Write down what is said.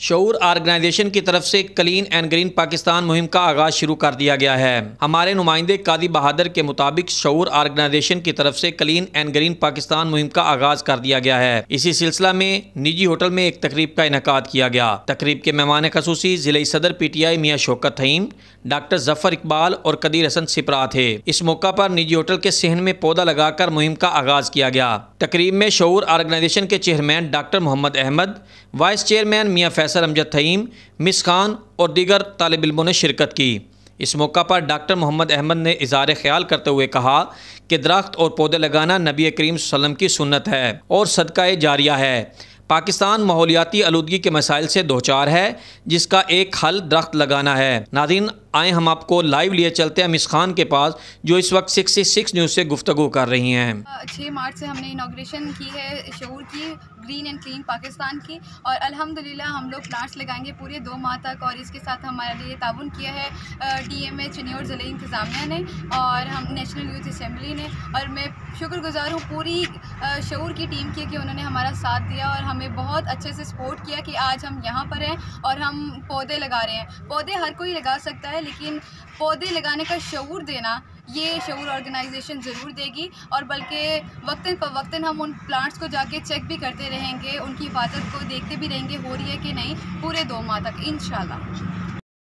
शऊर organisation की तरफ से क्लीन एंड ग्रीन पाकिस्तान मुहिम का आगाज शुरू कर दिया गया है। हमारे नुमाइंदे कादी बहादुर के मुताबिक शऊर ऑर्गेनाइजेशन की तरफ से क्लीन एंड ग्रीन पाकिस्तान मुहिम का आगाज कर दिया गया है। इसी सिलसिला में निजी होटल में एक तकरीब का इनेकाद किया गया। तकरीब के मेहमान खसूसी जिले सदर PTI मियाँ शौकत हईम, डॉक्टर जफर इकबाल और कदीर हसन सिपरा थे। इस मौका पर निजी होटल के सहन में पौधा लगाकर मुहिम का आगाज किया गया। तकरीब में शऊर ऑर्गेनाइजेशन के chairman doctor Mohammad Ahmed, vice chairman Mian Faisal Amjad Haeem, miss Khan और दीगर तालिब इल्मों ने शिरकत की। इस मौका पर डॉक्टर मोहम्मद अहमद ने इज़हार ख्याल करते हुए कहा कि दरख्त और पौधे लगाना नबी करीम सल्लल्लाहु अलैहि वसल्लम की सुन्नत है और सदका जारिया है। पाकिस्तान माहौलियाती आलूदगी के मसाइल से दो चार है, जिसका एक हल दरख्त लगाना है। नाज़रीन, आए हम आपको लाइव लिए चलते हैं मिस खान के पास, जो इस वक्त 66 न्यूज़ से गुफ्तगू कर रही हैं। 6 मार्च से हमने इनाग्रेशन की है शऊर की, ग्रीन एंड क्लीन पाकिस्तान की, और अल्हम्दुलिल्लाह हम लोग प्लांट्स लगाएंगे पूरे 2 माह तक। और इसके साथ हमारे लिए ताउन किया है DMH चिन्योर ज़िले इंतज़ामिया ने और हम नेशनल यूथ असम्बली ने। और मैं शुक्रगुज़ार हूँ पूरी शऊर की टीम की कि उन्होंने हमारा साथ दिया और हमें बहुत अच्छे से सपोर्ट किया कि आज हम यहाँ पर हैं और हम पौधे लगा रहे हैं। पौधे हर कोई लगा सकता है, लेकिन पौधे लगाने का शऊर देना ये शऊर ऑर्गेनाइजेशन ज़रूर देगी। और बल्कि वक्तन फ़वक्तन हम उन प्लांट्स को जाके चेक भी करते रहेंगे, उनकी हिफाजत को देखते भी रहेंगे हो रही है कि नहीं, पूरे 2 माह तक इंशाल्लाह।